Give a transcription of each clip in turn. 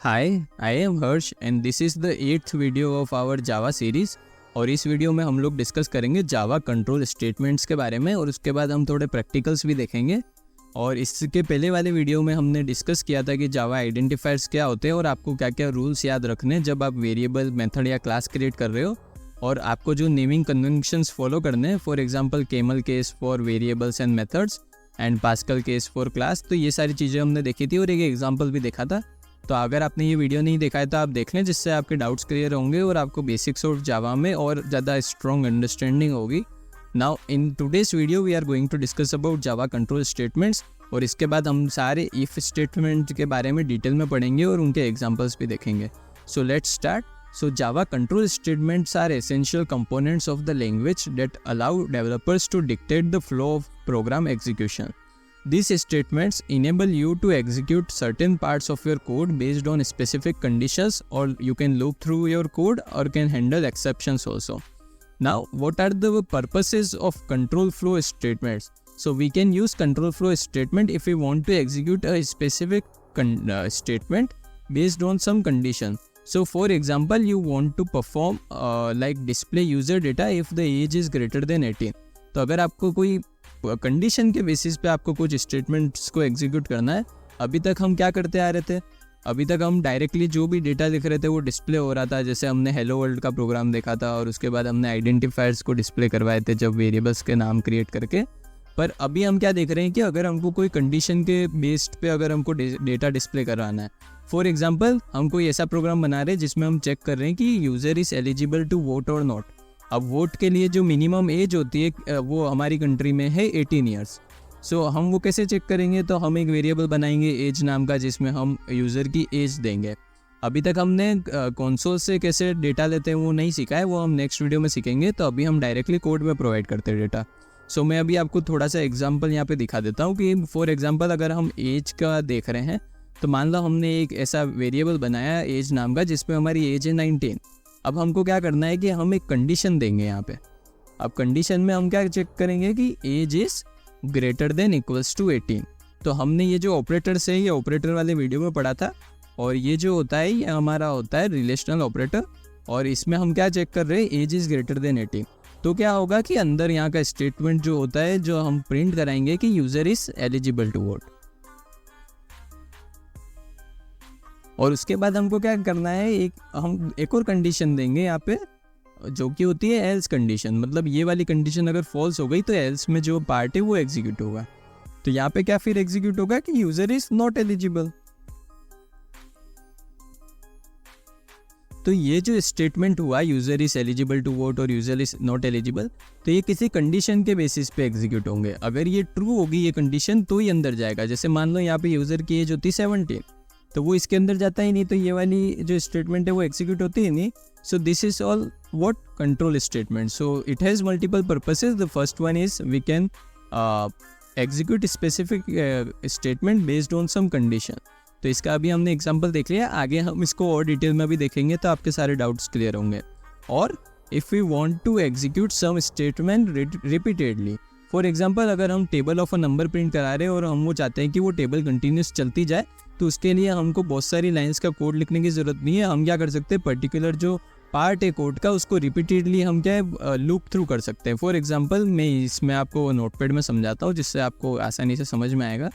Hi, I am Harsh and this is the 8th video of our Java series। और इस video में हम लोग डिस्कस करेंगे जावा कंट्रोल स्टेटमेंट्स के बारे में और उसके बाद हम थोड़े प्रैक्टिकल्स भी देखेंगे। और इसके पहले वाले वीडियो में हमने डिस्कस किया था कि जावा आइडेंटिफायर्स क्या होते हैं और आपको क्या क्या रूल्स याद रखने जब आप वेरिएबल, मेथड या क्लास क्रिएट कर रहे हो, और आपको जो नेमिंग कन्वेंशंस फॉलो करने हैं, for example camel case for variables and methods and pascal case for class. तो ये सारी चीज़ें हमने देखी थी और एक एग्जाम्पल भी देखा था। तो अगर आपने ये वीडियो नहीं देखा है तो आप देख लें, जिससे आपके डाउट्स क्लियर होंगे और आपको बेसिक्स ऑफ जावा में और ज़्यादा स्ट्रॉन्ग अंडरस्टैंडिंग होगी। Now in today's video we are going to discuss about Java control statements, और इसके बाद हम सारे इफ़ स्टेटमेंट के बारे में डिटेल में पढ़ेंगे और उनके एग्जांपल्स भी देखेंगे। So let's start. So Java control statements are essential components of the language that allow developers to dictate the flow of program execution. These statements enable you to execute certain parts of your code based on specific conditions, or you can loop through your code or can handle exceptions also. Now, what are the purposes of control flow statements? So we can use control flow statement if we want to execute a specific statement based on some condition. So for example, you want to perform like display user data if the age is greater than 18. तो अगर आपको कोई condition के basis पे आपको कुछ statements को execute करना है, अभी तक हम क्या करते आ रहे थे? अभी तक हम डायरेक्टली जो भी डेटा लिख रहे थे वो डिस्प्ले हो रहा था। जैसे हमने हेलो वर्ल्ड का प्रोग्राम देखा था और उसके बाद हमने आइडेंटिफायर्स को डिस्प्ले करवाए थे जब वेरिएबल्स के नाम क्रिएट करके। पर अभी हम क्या देख रहे हैं कि अगर हमको कोई कंडीशन के बेस्ड पे अगर हमको डेटा डिस्प्ले करवाना है, फॉर एग्जांपल हम कोई ऐसा प्रोग्राम बना रहे हैं जिसमें हम चेक कर रहे हैं कि user is eligible to vote और नॉट। अब वोट के लिए जो मिनिमम एज होती है वो हमारी कंट्री में है 18 ईयर्स। सो हम वो कैसे चेक करेंगे? तो हम एक वेरिएबल बनाएंगे एज नाम का, जिसमें हम यूज़र की एज देंगे। अभी तक हमने कंसोल से कैसे डेटा लेते हैं वो नहीं सीखा है, वो हम नेक्स्ट वीडियो में सीखेंगे। तो अभी हम डायरेक्टली कोड में प्रोवाइड करते हैं डेटा। सो मैं अभी आपको थोड़ा सा एग्जाम्पल यहाँ पे दिखा देता हूँ कि फॉर एग्जाम्पल अगर हम एज का देख रहे हैं, तो मान लो हमने एक ऐसा वेरिएबल बनाया एज नाम का जिसमें हमारी एज है 19। अब हमको क्या करना है कि हम एक कंडीशन देंगे यहाँ पे। अब कंडीशन में हम क्या चेक करेंगे कि age is greater than equals to 18। तो हमने ये जो ऑपरेटर्स है ये ऑपरेटर वाले वीडियो में पढ़ा था, और ये जो होता है ये हमारा होता है रिलेशनल ऑपरेटर। और इसमें हम क्या चेक कर रहे हैं? Age is greater than 18। तो क्या होगा कि अंदर यहाँ का स्टेटमेंट जो होता है जो हम प्रिंट कराएंगे कि user is eligible to vote. और उसके बाद हमको क्या करना है, हम एक और कंडीशन देंगे यहाँ पे जो कि होती है एल्स कंडीशन। मतलब ये वाली कंडीशन अगर फॉल्स हो गई तो एल्स में जो पार्ट है वो एग्जीक्यूट होगा। तो यहाँ पे क्या फिर एग्जीक्यूट होगा कि यूज़र इज़ नॉट एलिजिबल। तो ये जो स्टेटमेंट हुआ user is eligible to vote और यूज़र इज़ नॉट एलिजिबल, तो ये किसी कंडीशन के बेसिस पे एग्जीक्यूट होंगे। अगर ये ट्रू होगी ये कंडीशन तो ही अंदर जाएगा। जैसे मान लो यहाँ पे यूज़र की एज होती 17, तो वो इसके अंदर जाता ही नहीं, तो ये वाली जो स्टेटमेंट है वो एग्जीक्यूट होती ही नहीं। So this is all what control statement. So it has multiple purposes. The first one is we can execute specific statement based on some condition. तो इसका अभी हमने एग्जांपल देख लिया, आगे हम इसको और डिटेल में भी देखेंगे तो आपके सारे डाउट्स क्लियर होंगे। और if we want to execute some statement repeatedly, for example अगर हम table of a number print करा रहे हैं और हम वो चाहते हैं कि वो टेबल कंटिन्यूस चलती जाए, तो उसके लिए हमको बहुत सारी लाइंस का कोड लिखने की ज़रूरत नहीं है। हम क्या कर सकते हैं, पर्टिकुलर जो पार्ट है कोड का उसको रिपीटेडली हम क्या है लूप थ्रू कर सकते हैं। फॉर एग्जांपल मैं इसमें आपको नोटपैड में समझाता हूँ जिससे आपको आसानी से समझ में आएगा।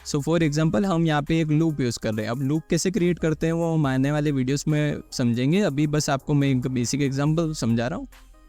सो फॉर एग्जांपल हम यहाँ पे एक लूप यूज़ कर रहे हैं। अब लूप कैसे क्रिएट करते हैं वो हम आने वाले वीडियोस में समझेंगे। अभी बस आपको मैं एक बेसिक एग्जांपल समझा रहा हूँ।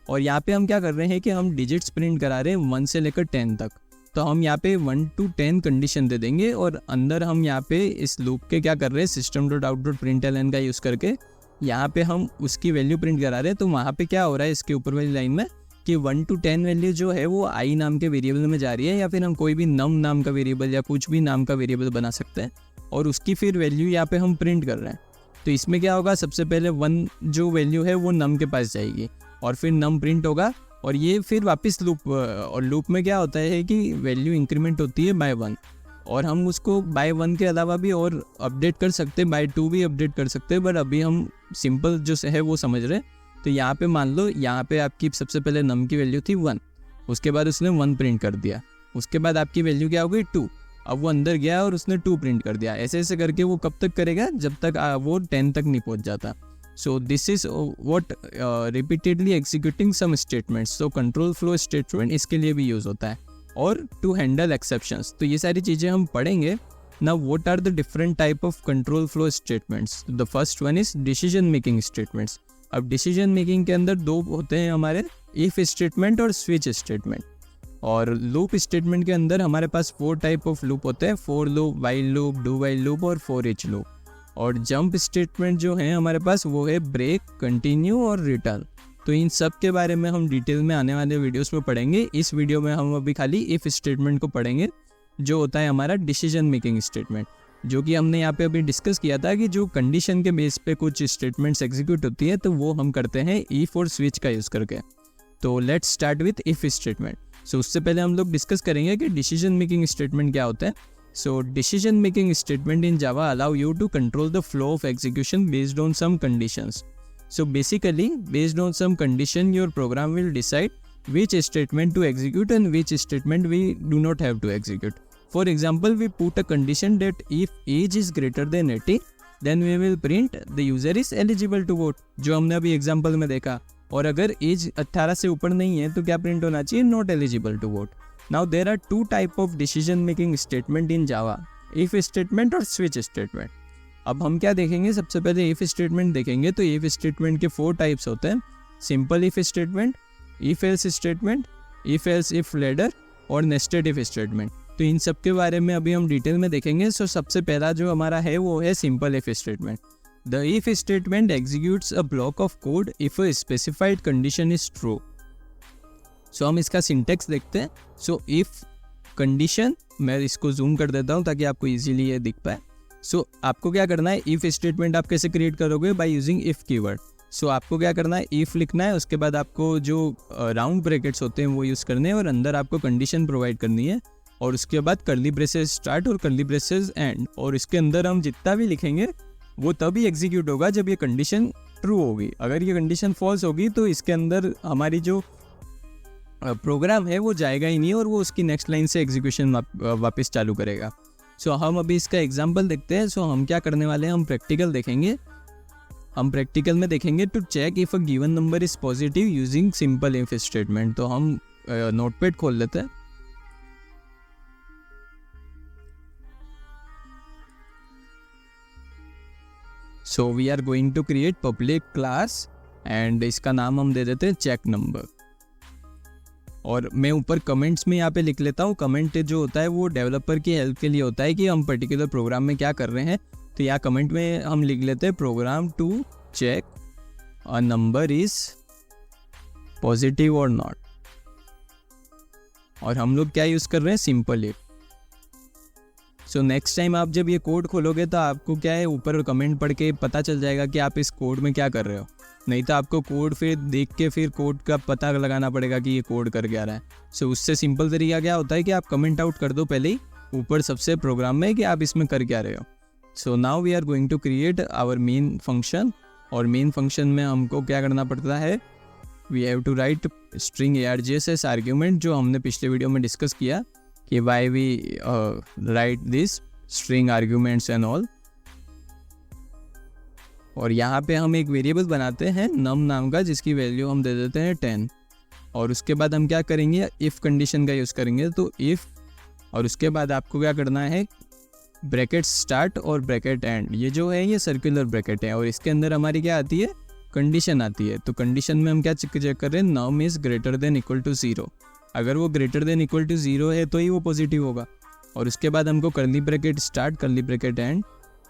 और यहाँ पे हम क्या कर रहे हैं कि हम डिजिट्स प्रिंट करा रहे हैं 1 से लेकर 10 तक। तो हम यहाँ पे 1 to 10 कंडीशन दे देंगे और अंदर हम यहाँ पे इस लूप के क्या कर रहे हैं, system.out.println का यूज़ करके यहाँ पे हम उसकी वैल्यू प्रिंट करा रहे हैं। तो वहाँ पे क्या हो रहा है इसके ऊपर वाली लाइन में कि 1 to 10 वैल्यू जो है वो आई नाम के वेरिएबल में जा रही है, या फिर हम कोई भी नम नाम का वेरिएबल या कुछ भी नाम का वेरिएबल बना सकते हैं और उसकी फिर वैल्यू यहाँ पे हम प्रिंट कर रहे हैं। तो इसमें क्या होगा, सबसे पहले 1 जो वैल्यू है वो नम के पास जाएगी और फिर नम प्रिंट होगा और ये फिर वापस लूप। और लूप में क्या होता है कि वैल्यू इंक्रीमेंट होती है बाय 1, और हम उसको बाय 1 के अलावा भी और अपडेट कर सकते हैं, बाय 2 भी अपडेट कर सकते हैं। बट अभी हम सिंपल जो है वो समझ रहे हैं। तो यहाँ पे मान लो यहाँ पे आपकी सबसे पहले नम की वैल्यू थी 1, उसके बाद उसने 1 प्रिंट कर दिया, उसके बाद आपकी वैल्यू क्या हो गई 2। अब वो अंदर गया और उसने 2 प्रिंट कर दिया। ऐसे ऐसे करके वो कब तक करेगा, जब तक वो 10 तक नहीं पहुंच जाता। So this is what repeatedly executing some statements. तो कंट्रोल फ्लो स्टेटमेंट इसके लिए भी यूज़ होता है। और टू हैंडल एक्सेप्शंस, तो ये सारी चीज़ें हम पढ़ेंगे। Now what are the different type of control flow statements. The first one is decision making statements. अब डिसीजन मेकिंग के अंदर 2 होते हैं हमारे, इफ स्टेटमेंट और स्विच स्टेटमेंट। और लूप स्टेटमेंट के अंदर हमारे पास 4 टाइप ऑफ लूप होते हैं, for loop, while loop, do while loop और फॉर ईच लूप। और जंप स्टेटमेंट जो है हमारे पास वो है ब्रेक, कंटिन्यू और रिटर्न। तो इन सब के बारे में हम डिटेल में आने वाले वीडियोस में पढ़ेंगे। इस वीडियो में हम अभी खाली इफ स्टेटमेंट को पढ़ेंगे, जो होता है हमारा डिसीजन मेकिंग स्टेटमेंट, जो कि हमने यहाँ पे अभी डिस्कस किया था कि जो कंडीशन के बेस पे कुछ स्टेटमेंट्स एग्जीक्यूट होती है तो वो हम करते हैं इफ और स्विच का यूज़ करके। तो let's start with if statement. So उससे पहले हम लोग डिस्कस करेंगे कि डिसीजन मेकिंग स्टेटमेंट क्या होता है। So decision making statement in Java allow you to control the flow of execution based on some conditions. So basically, based on some condition, your program will decide which statement to execute and which statement we do not have to execute. For example, we put a condition that if age is greater than 18, then we will print the user is eligible to vote, जो हमने अभी example में देखा। और अगर as 18 से ऊपर नहीं है तो क्या प्रिंट होना चाहिए, not eligible to vote. Now there are 2 type of decision making statement in Java, if statement और स्विच स्टेटमेंट। अब हम क्या देखेंगे, सबसे पहले इफ स्टेटमेंट देखेंगे। तो इफ स्टेटमेंट के 4 टाइप्स होते हैं, simple if statement, if else statement, if else if ladder और नेस्टेड इफ स्टेटमेंट। तो इन सब के बारे में अभी हम डिटेल में देखेंगे। सो सबसे पहला जो हमारा है वो है simple if statement. The if statement executes a block of code if a specified condition is true. So हम इसका सिंटेक्स देखते हैं। सो इफ कंडीशन, मैं इसको जूम कर देता हूँ ताकि आपको ईजिली ये दिख पाए। सो आपको क्या करना है, इफ स्टेटमेंट आप कैसे क्रिएट करोगे, बाय यूजिंग इफ कीवर्ड। सो आपको क्या करना है, इफ लिखना है, उसके बाद आपको जो राउंड ब्रैकेट्स होते हैं वो यूज़ करने हैं और अंदर आपको कंडीशन प्रोवाइड करनी है। और उसके बाद कर्ली ब्रेसेस स्टार्ट और कर्ली ब्रेसेस एंड। और इसके अंदर हम जितना भी लिखेंगे वो तभी एग्जीक्यूट होगा जब ये कंडीशन ट्रू होगी। अगर ये कंडीशन फॉल्स होगी तो इसके अंदर हमारी जो प्रोग्राम है वो जाएगा ही नहीं और वो उसकी नेक्स्ट लाइन से एग्जीक्यूशन वापस चालू करेगा। सो हम अभी इसका एग्जाम्पल देखते हैं। सो हम क्या करने वाले हैं, हम प्रैक्टिकल देखेंगे। हम प्रैक्टिकल में देखेंगे to check if a given number is positive using simple if statement. तो हम नोटपैड खोल लेते हैं। So we are going to create public class and इसका नाम हम दे देते हैं चेक नंबर। और मैं ऊपर कमेंट्स में यहाँ पे लिख लेता हूँ। कमेंट जो होता है वो डेवलपर की हेल्प के लिए होता है कि हम पर्टिकुलर प्रोग्राम में क्या कर रहे हैं। तो यहाँ कमेंट में हम लिख लेते हैं program to check a number is positive और नॉट। और हम लोग क्या यूज़ कर रहे हैं, simple if. So next time आप जब ये कोड खोलोगे तो आपको क्या है, ऊपर कमेंट पढ़ के पता चल जाएगा कि आप इस कोड में क्या कर रहे हो। नहीं तो आपको कोड फिर देख के फिर कोड का पता लगाना पड़ेगा कि ये कोड कर क्या रहा है। सो उससे सिंपल तरीका क्या होता है कि आप कमेंट आउट कर दो पहले ही ऊपर सबसे प्रोग्राम में कि आप इसमें कर क्या रहे हो। So now we are going to create our main function. और मेन फंक्शन में हमको क्या करना पड़ता है, we have to write string argss argument, जो हमने पिछले वीडियो में डिस्कस किया कि why we write this string arguments and all. और यहाँ पे हम एक वेरिएबल बनाते हैं नम नाम का, जिसकी वैल्यू हम दे देते हैं 10। और उसके बाद हम क्या करेंगे, इफ़ कंडीशन का यूज़ करेंगे। तो इफ़, और उसके बाद आपको क्या करना है, ब्रैकेट स्टार्ट और ब्रैकेट एंड। ये जो है ये सर्कुलर ब्रैकेट है और इसके अंदर हमारी क्या आती है, कंडीशन आती है। तो कंडीशन में हम क्या चेक कर रहे हैं, num is greater than equal to 0। अगर वो ग्रेटर देन इक्वल टू 0 है तो ही वो पॉजिटिव होगा। और उसके बाद हमको curly bracket start, curly bracket and.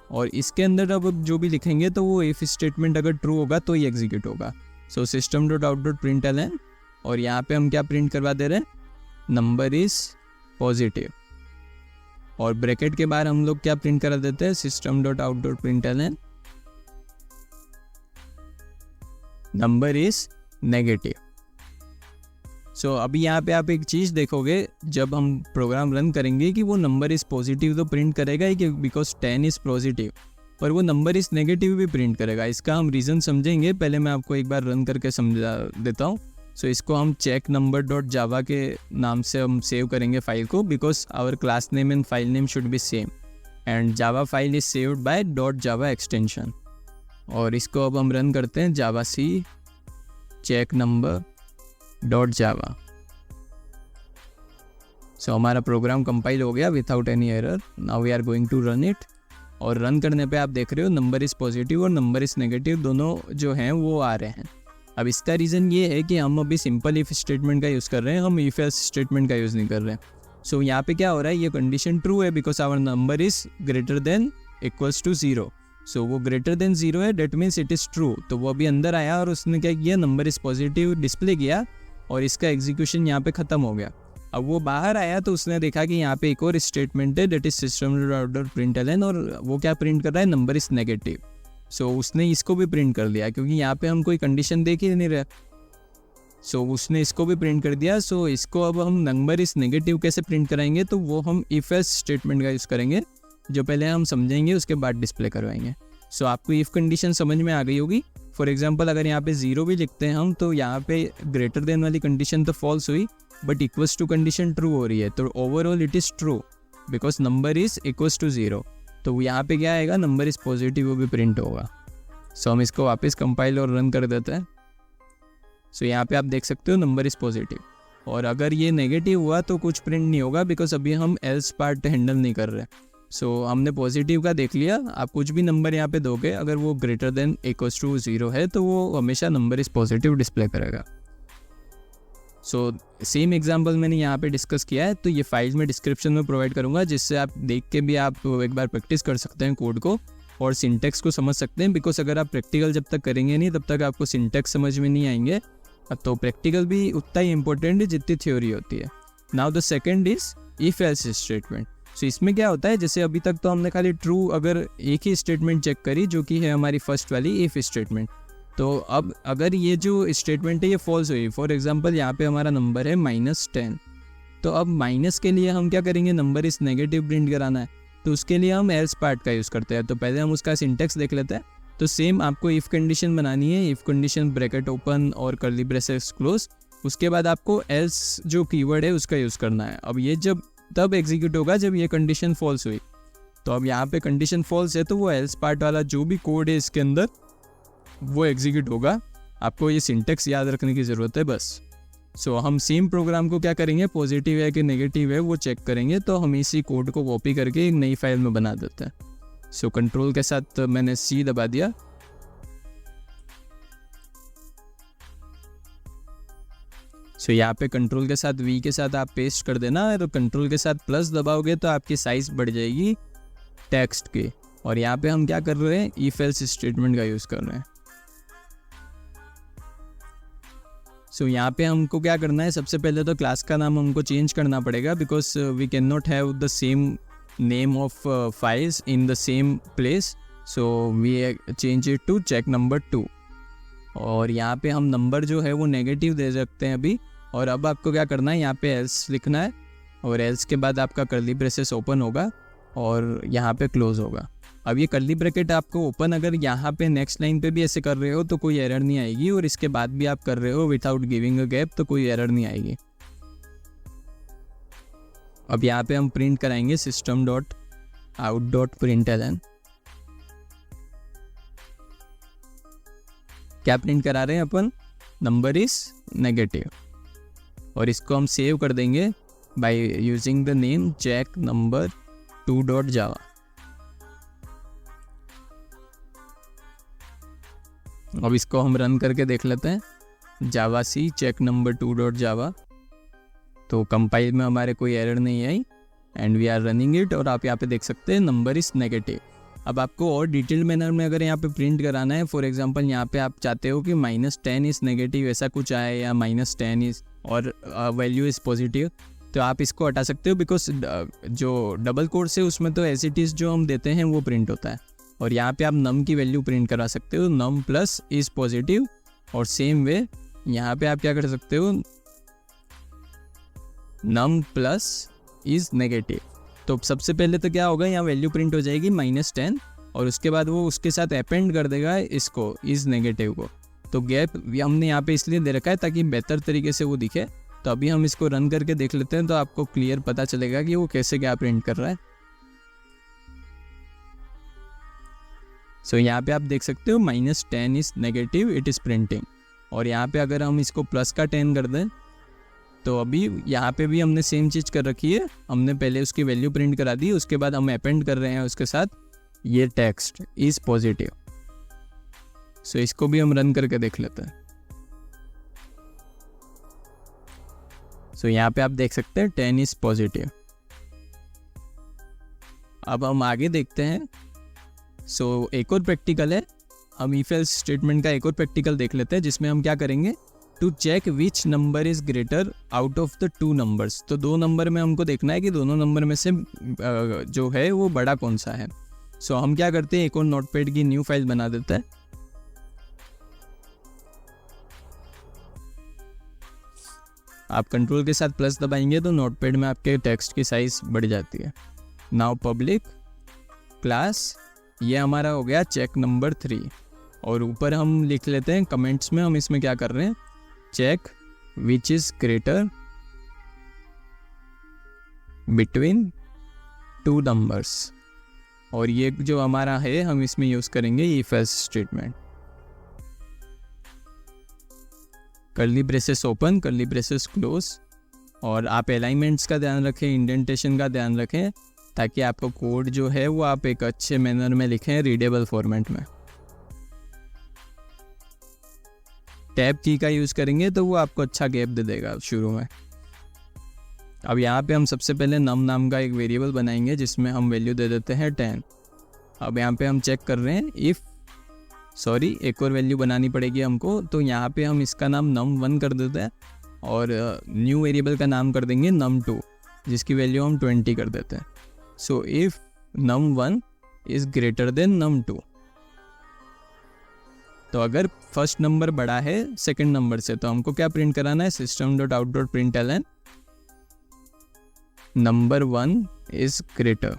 और इसके अंदर अब जो भी लिखेंगे तो वो इफ स्टेटमेंट अगर ट्रू होगा तो ही एग्जीक्यूट होगा। So system dot out dot println. और यहाँ पे हम क्या प्रिंट करवा दे रहे हैं, नंबर इज पॉजिटिव। और ब्रैकेट के बाहर हम लोग क्या प्रिंट करा देते हैं, system dot out dot println number is negative. So अभी यहाँ पे आप एक चीज़ देखोगे, जब हम प्रोग्राम रन करेंगे कि वो नंबर इज़ पॉजिटिव तो प्रिंट करेगा ही, कि बिकॉज 10 इज़ पॉजिटिव, पर वो नंबर इज़ नेगेटिव भी प्रिंट करेगा। इसका हम रीज़न समझेंगे, पहले मैं आपको एक बार रन करके समझा देता हूँ। सो इसको हम चेक नंबर डॉट जावा के नाम से हम सेव करेंगे फाइल को, because our class name and file name should be same and Java file is saved by dot Java extension. और इसको अब हम रन करते हैं जावा सी चेक नंबर डॉट जावा। सो हमारा प्रोग्राम कंपाइल हो गया without any error. Now we are going to run it. और रन करने पे आप देख रहे हो नंबर इज़ पॉजिटिव और नंबर इज़ नेगेटिव दोनों जो हैं वो आ रहे हैं। अब इसका रीज़न ये है कि हम अभी सिंपल इफ़ स्टेटमेंट का यूज़ कर रहे हैं, हम इफ एल्स स्टेटमेंट का यूज़ नहीं कर रहे हैं। सो यहाँ पे क्या हो रहा है, ये कंडीशन ट्रू है because our number is greater than equals to 0। सो वो ग्रेटर देन 0 है, that means it is true. तो वो अभी अंदर आया और उसने क्या किया, नंबर इज़ पॉजिटिव डिस्प्ले किया और इसका एग्जीक्यूशन यहाँ पे ख़त्म हो गया। अब वो बाहर आया तो उसने देखा कि यहाँ पे एक और स्टेटमेंट है that is system dot println और वो क्या प्रिंट कर रहा है, नंबर इज नेगेटिव। सो उसने इसको भी प्रिंट कर दिया क्योंकि यहाँ पे हम कोई कंडीशन देख ही नहीं रहे। सो उसने इसको भी प्रिंट कर दिया। सो इसको अब हम नंबर इज नेगेटिव कैसे प्रिंट कराएंगे, तो वो हम इफ एल्स स्टेटमेंट का यूज़ करेंगे जो पहले हम समझेंगे उसके बाद डिस्प्ले करवाएंगे। सो आपको इफ़ कंडीशन समझ में आ गई होगी। फॉर एग्जाम्पल अगर यहाँ पे 0 भी लिखते हैं हम तो यहाँ पे ग्रेटर देन वाली कंडीशन तो फॉल्स हुई but equals to condition true हो रही है, तो overall it is true because number is equals to 0। तो यहाँ पे क्या आएगा, नंबर इज पॉजिटिव, वो भी प्रिंट होगा। सो हम इसको वापस कंपाइल और रन कर देते हैं। सो यहाँ पे आप देख सकते हो नंबर इज पॉजिटिव। और अगर ये नेगेटिव हुआ तो कुछ प्रिंट नहीं होगा बिकॉज अभी हम एल्स पार्ट हैंडल नहीं कर रहे। सो हमने पॉजिटिव का देख लिया। आप कुछ भी नंबर यहाँ पे दोगे, अगर वो ग्रेटर देन इक्वल्स टू 0 है तो वो हमेशा नंबर इज पॉजिटिव डिस्प्ले करेगा। सो सेम एग्जाम्पल मैंने यहाँ पे डिस्कस किया है, तो ये फाइल में डिस्क्रिप्शन में प्रोवाइड करूँगा जिससे आप देख के भी आप एक बार प्रैक्टिस कर सकते हैं कोड को और सिंटेक्स को समझ सकते हैं। बिकॉज अगर आप प्रैक्टिकल जब तक करेंगे नहीं तब तक आपको सिंटेक्स समझ में नहीं आएंगे। तो प्रैक्टिकल भी उतना ही इंपॉर्टेंट है जितनी थ्योरी होती है। Now the second is if else statement. So इसमें क्या होता है, जैसे अभी तक तो हमने खाली ट्रू अगर एक ही स्टेटमेंट चेक करी जो कि है हमारी फर्स्ट वाली इफ स्टेटमेंट। तो अब अगर ये जो स्टेटमेंट है ये फॉल्स हुई, फॉर एग्जांपल यहाँ पे हमारा नंबर है -10, तो अब माइनस के लिए हम क्या करेंगे, नंबर इस नेगेटिव प्रिंट कराना है तो उसके लिए हम एल्स पार्ट का यूज़ करते हैं। तो पहले हम उसका सिंटेक्स देख लेते हैं। तो सेम आपको इफ़ कंडीशन बनानी है, इफ़ कंडीशन ब्रैकेट ओपन और कर्ली ब्रेसेस क्लोज। उसके बाद आपको एल्स जो कीवर्ड है उसका यूज़ करना है। अब ये जब तब एग्जीक्यूट होगा जब ये कंडीशन फॉल्स हुई। तो अब यहाँ पे कंडीशन फॉल्स है तो वो एल्स पार्ट वाला जो भी कोड है इसके अंदर वो एग्जीक्यूट होगा। आपको ये सिंटेक्स याद रखने की ज़रूरत है बस। सो हम सेम प्रोग्राम को क्या करेंगे, पॉजिटिव है कि नेगेटिव है वो चेक करेंगे। तो हम इसी कोड को कॉपी करके एक नई फाइल में बना देते हैं। सो कंट्रोल के साथ मैंने C दबा दिया। सो यहाँ पे कंट्रोल के साथ V के साथ आप पेस्ट कर देना। तो कंट्रोल के साथ प्लस दबाओगे तो आपकी साइज़ बढ़ जाएगी टेक्स्ट की। और यहाँ पे हम क्या कर रहे हैं, इफ एल्स स्टेटमेंट का यूज़ कर रहे हैं। सो यहाँ पे हमको क्या करना है, सबसे पहले तो क्लास का नाम हमको चेंज करना पड़ेगा because we can not have the same name of files in the same place. So we change it to check number 2। और यहाँ पे हम नंबर जो है वो नेगेटिव दे सकते हैं अभी। और अब आपको क्या करना है, यहाँ पे एल्स लिखना है और एल्स के बाद आपका कर्ली ब्रेसेस ओपन होगा और यहाँ पे क्लोज होगा। अब ये कर्ली ब्रैकेट आपको ओपन अगर यहाँ पे नेक्स्ट लाइन पे भी ऐसे कर रहे हो तो कोई एरर नहीं आएगी, और इसके बाद भी आप कर रहे हो विदाउट गिविंग अ गैप तो कोई एरर नहीं आएगी। अब यहाँ पे हम प्रिंट कराएंगे system dot out dot println. क्या प्रिंट करा रहे हैं अपन, नंबर इज नेगेटिव। और इसको हम सेव कर देंगे by using the name check number 2 dot java. अब इसको हम रन करके देख लेते हैं, जावा सी चेक नंबर 2 डॉट जावा। तो कंपाइल में हमारे कोई एरर नहीं आई and we are running it. और आप यहाँ पे देख सकते हैं नंबर इज नेगेटिव। अब आपको और डिटेल मैनर में अगर यहाँ पे प्रिंट कराना है, फॉर एग्जांपल यहाँ पे आप चाहते हो कि -10 इज़ नेगेटिव ऐसा कुछ आए या -10 इज़ और वैल्यू इज़ पॉजिटिव, तो आप इसको हटा सकते हो बिकॉज जो डबल कोट्स है उसमें तो एज इट इज़ जो हम देते हैं वो प्रिंट होता है। और यहाँ पे आप नम की वैल्यू प्रिंट करा सकते हो, नम प्लस इज़ पॉजिटिव। और सेम वे यहाँ पे आप क्या कर सकते हो, नम प्लस इज़ नेगेटिव। तो सबसे पहले तो क्या होगा, यहाँ वैल्यू प्रिंट हो जाएगी -10 और उसके बाद वो उसके साथ अपेंड कर देगा इसको इज़ नेगेटिव को। तो गैप हमने यहाँ पे इसलिए दे रखा है ताकि बेहतर तरीके से वो दिखे। तो अभी हम इसको रन करके देख लेते हैं, तो आपको क्लियर पता चलेगा कि वो कैसे क्या प्रिंट कर रहा है। सो यहाँ पे आप देख सकते हो -10 is negative, it is printing. और यहाँ पे अगर हम इसको प्लस का 10 कर दें तो अभी यहाँ पे भी हमने सेम चीज़ कर रखी है। हमने पहले उसकी वैल्यू प्रिंट करा दी, उसके बाद हम अपेंड कर रहे हैं उसके साथ ये टेक्स्ट इज़ पॉजिटिव। सो इसको भी हम रन करके देख लेते हैं। सो यहाँ पे आप देख सकते हैं 10 इज पॉजिटिव। अब हम आगे देखते हैं। सो एक और प्रैक्टिकल है, हम इफ एल्स स्टेटमेंट का एक और प्रैक्टिकल देख लेते हैं, जिसमें हम क्या करेंगे, to check which number is greater out of the 2 numbers. तो 2 नंबर में हमको देखना है कि दोनों नंबर में से जो है वो बड़ा कौन सा है। सो हम क्या करते हैं, एक और नोटपैड की न्यू फाइल बना देते हैं। आप कंट्रोल के साथ प्लस दबाएंगे तो नोटपैड में आपके टेक्स्ट की साइज बढ़ जाती है। नाउ पब्लिक क्लास, ये हमारा हो गया चेक नंबर 3। और ऊपर हम लिख लेते हैं कमेंट्स में, हम इसमें क्या कर रहे हैं, check which is greater between 2 numbers. और ये जो हमारा है हम इसमें यूज करेंगे if else statement. Curly braces open, curly braces close. और आप अलाइनमेंट्स का ध्यान रखें, इंडेंटेशन का ध्यान रखें, ताकि आपको कोड जो है वो आप एक अच्छे मैनर में लिखें, रीडेबल फॉर्मेट में। टैब की का यूज़ करेंगे तो वो आपको अच्छा गैप दे देगा शुरू में। अब यहाँ पे हम सबसे पहले नम नाम का एक वेरिएबल बनाएंगे जिसमें हम वैल्यू दे देते हैं 10। अब यहाँ पे हम चेक कर रहे हैं एक और वैल्यू बनानी पड़ेगी हमको। तो यहाँ पे हम इसका नाम num1 कर देते हैं और न्यू वेरिएबल का नाम कर देंगे num2, जिसकी वैल्यू हम 20 कर देते हैं। So if num1 is greater than num2, तो अगर फर्स्ट नंबर बड़ा है सेकंड नंबर से, तो हमको क्या प्रिंट कराना है, system.out.println नंबर 1 इज ग्रेटर।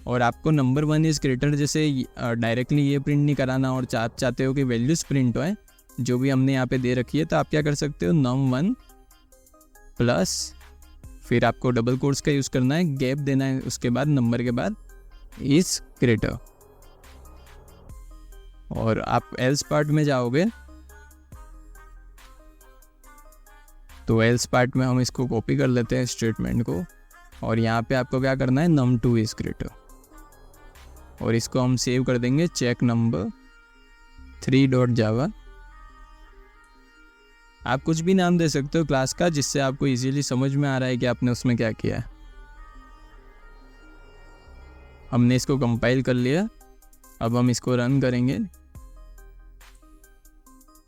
और आपको नंबर 1 इज ग्रेटर जैसे डायरेक्टली ये प्रिंट नहीं कराना, और आप चाहते हो कि वैल्यूज प्रिंट होए जो भी हमने यहाँ पे दे रखी है, तो आप क्या कर सकते हो, num1 प्लस, फिर आपको डबल कोट्स का यूज़ करना है, गैप देना है उसके बाद नंबर के बाद, इज ग्रेटर। और आप एल्स पार्ट में जाओगे तो एल्स पार्ट में हम इसको कॉपी कर लेते हैं स्टेटमेंट को, और यहाँ पे आपको क्या करना है, num2 इज ग्रेटर। और इसको हम सेव कर देंगे चेक नंबर 3.java। आप कुछ भी नाम दे सकते हो क्लास का, जिससे आपको इजीली समझ में आ रहा है कि आपने उसमें क्या किया है। हमने इसको कंपाइल कर लिया, अब हम इसको रन करेंगे।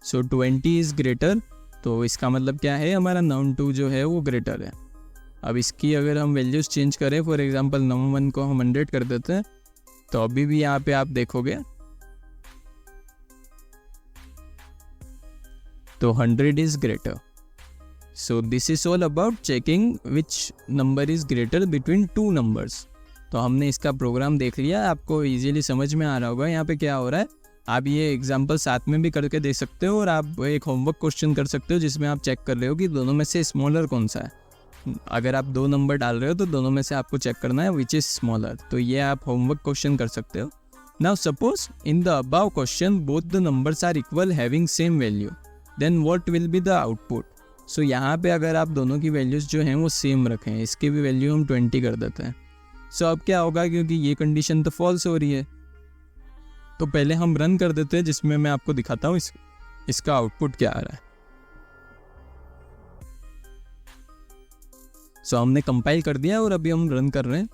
सो 20 इज ग्रेटर, तो इसका मतलब क्या है, हमारा num2 जो है वो ग्रेटर है। अब इसकी अगर हम वैल्यूज चेंज करें, फॉर एग्जांपल num1 को हम 100 कर देते हैं, तो अभी भी यहाँ पे आप देखोगे तो 100 is greater. So this is all about checking which number is greater between 2 numbers. तो हमने इसका प्रोग्राम देख लिया, आपको इजीली समझ में आ रहा होगा यहाँ पे क्या हो रहा है। आप ये एग्जाम्पल साथ में भी करके दे सकते हो, और आप एक होमवर्क क्वेश्चन कर सकते हो जिसमें आप चेक कर रहे हो कि दोनों में से स्मॉलर कौन सा है। अगर आप 2 नंबर डाल रहे हो तो दोनों में से आपको चेक करना है विच इज स्मॉलर। तो ये आप होमवर्क क्वेश्चन कर सकते हो। Now suppose in the above question both the numbers are equal having same value, then what will be the output. So यहाँ पे अगर आप दोनों की वैल्यूज जो हैं वो सेम रखें, इसकी भी वैल्यू हम 20 कर देते हैं। सो अब क्या होगा, क्योंकि ये कंडीशन तो फॉल्स हो रही है, तो पहले हम रन कर देते हैं, जिसमें मैं आपको दिखाता हूँ इसका आउटपुट क्या आ रहा है। सो हमने कंपाइल कर दिया और अभी हम रन कर रहे हैं।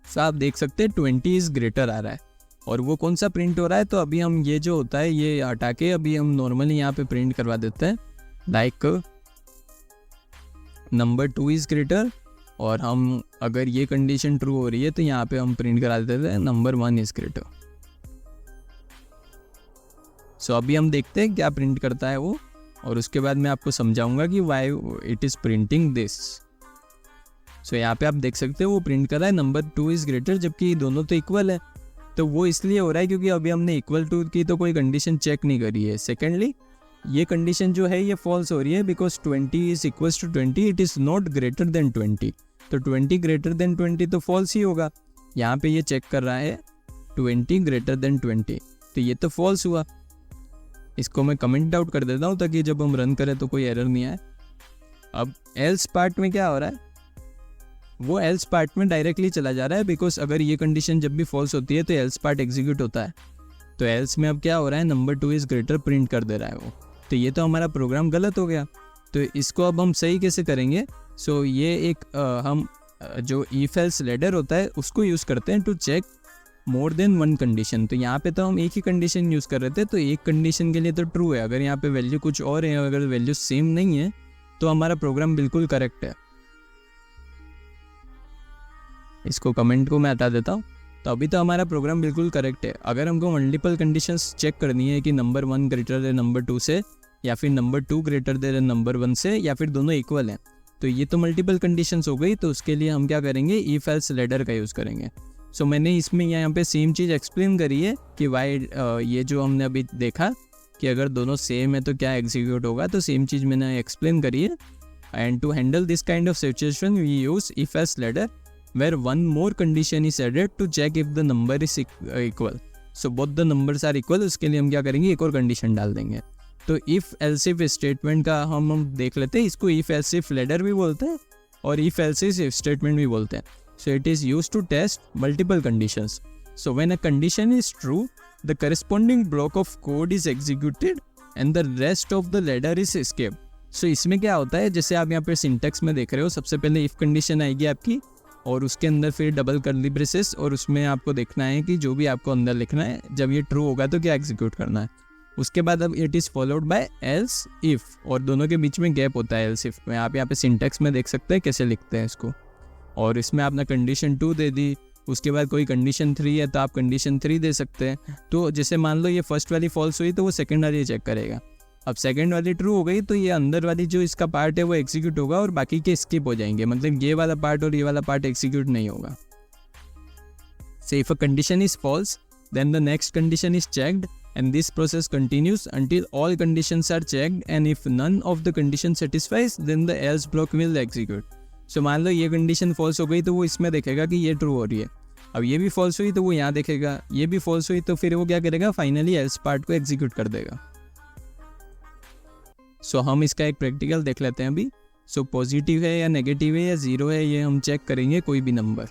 सो आप देख सकते हैं 20 इज ग्रेटर आ रहा है। और वो कौन सा प्रिंट हो रहा है, तो अभी हम ये जो होता है ये हटा के अभी हम नॉर्मली यहाँ पे प्रिंट करवा देते हैं, लाइक नंबर 2 इज ग्रेटर। और हम अगर ये कंडीशन ट्रू हो रही है तो यहाँ पे हम प्रिंट करा देते हैं नंबर 1 इज ग्रेटर। सो अभी हम देखते हैं क्या प्रिंट करता है वो, और उसके बाद मैं आपको समझाऊंगा कि why it is printing this. So यहाँ पे आप देख सकते हो वो प्रिंट कर रहा है नंबर 2 इज़ ग्रेटर, जबकि दोनों तो इक्वल है। तो वो इसलिए हो रहा है क्योंकि अभी हमने इक्वल टू की तो कोई कंडीशन चेक नहीं करी है। सेकेंडली ये कंडीशन जो है ये फॉल्स हो रही है because 20 is equals to 20, it is not greater than 20। तो 20 ग्रेटर देन 20 तो फॉल्स ही होगा। यहाँ पे ये चेक कर रहा है 20 ग्रेटर देन 20, तो ये तो फॉल्स हुआ। इसको मैं कमेंट आउट कर देता हूँ ताकि जब हम रन करें तो कोई एरर नहीं आए। अब एल्स पार्ट में क्या हो रहा है, वो एल्स पार्ट में डायरेक्टली चला जा रहा है बिकॉज अगर ये कंडीशन जब भी फॉल्स होती है तो एल्स पार्ट एग्जीक्यूट होता है। तो एल्स में अब क्या हो रहा है, नंबर 2 इज़ ग्रेटर प्रिंट कर दे रहा है वो। तो ये तो हमारा प्रोग्राम गलत हो गया। तो इसको अब हम सही कैसे करेंगे? सो ये एक हम जो इफ एल्स लैडर होता है उसको यूज़ करते हैं to check more than one condition. तो यहाँ पे तो हम एक ही कंडीशन यूज़ कर रहे थे, तो एक कंडीशन के लिए तो ट्रू है। अगर यहाँ पे वैल्यू कुछ और है, अगर वैल्यू सेम नहीं है तो हमारा प्रोग्राम बिल्कुल करेक्ट है। इसको कमेंट को मैं हटा देता हूँ। तो अभी तो हमारा प्रोग्राम बिल्कुल करेक्ट है। अगर हमको मल्टीपल कंडीशंस चेक करनी है कि नंबर 1 ग्रेटर देन नंबर 2 से, या फिर नंबर 2 ग्रेटर देन नंबर 1 से, या फिर दोनों इक्वल हैं, तो ये तो मल्टीपल कंडीशंस हो गई। तो उसके लिए हम क्या करेंगे, इफ एल्स लैडर का यूज़ करेंगे। सो मैंने इसमें यहाँ पे सेम चीज़ एक्सप्लेन करी है कि वाई ये जो हमने अभी देखा कि अगर दोनों सेम है तो क्या एग्जीक्यूट होगा, तो सेम चीज़ मैंने एक्सप्लेन करी है। And to handle this kind of situation we use if else ladder where one more condition is added to check if the number is equal. So both the numbers are equal, उसके लिए हम क्या करेंगे, एक और condition डाल देंगे। तो if else if स्टेटमेंट का हम देख लेते हैं। इसको if else if ladder भी बोलते हैं और if else if स्टेटमेंट भी बोलते हैं। So it is used to test multiple conditions. So when a condition is true, the corresponding block of code is executed and the rest of the ladder is escaped. So इसमें क्या होता है, जैसे आप यहाँ पे सिंटेक्स में देख रहे हो, सबसे पहले if कंडीशन आएगी आपकी और उसके अंदर फिर डबल कर्ली ब्रेसेस, और उसमें आपको देखना है कि जो भी आपको अंदर लिखना है, जब ये ट्रू होगा तो क्या एग्जीक्यूट करना है। उसके बाद अब it is followed by else if, और दोनों के बीच में गैप होता है एल्स इफ़ में। आप यहाँ पे सिंटेक्स में देख सकते हैं कैसे लिखते हैं इसको। और इसमें आपने कंडीशन 2 दे दी, उसके बाद कोई कंडीशन 3 है तो आप कंडीशन 3 दे सकते हैं। तो जैसे मान लो ये फर्स्ट वाली फॉल्स हुई तो वो सेकेंड वाली चेक करेगा। अब सेकंड वाली ट्रू हो गई तो ये अंदर वाली जो इसका पार्ट है वो एग्जीक्यूट होगा और बाकी के स्किप हो जाएंगे, मतलब ये वाला पार्ट और ये वाला पार्ट एग्जीक्यूट नहीं होगा। Say if a condition is false then the next condition is checked and this process continues until all conditions are checked and if none of the condition satisfies then the else block will execute. So मान लो ये condition false हो गई तो वो इसमें देखेगा कि ये ट्रू हो रही है। अब ये भी फॉल्स हुई तो वो यहाँ देखेगा, ये भी फॉल्स हुई तो फिर वो क्या करेगा, फाइनली एल्स पार्ट को एग्जीक्यूट कर देगा। सो हम इसका एक प्रैक्टिकल देख लेते हैं अभी। सो पॉजिटिव है या नेगेटिव है या ज़ीरो है, ये हम चेक करेंगे कोई भी नंबर।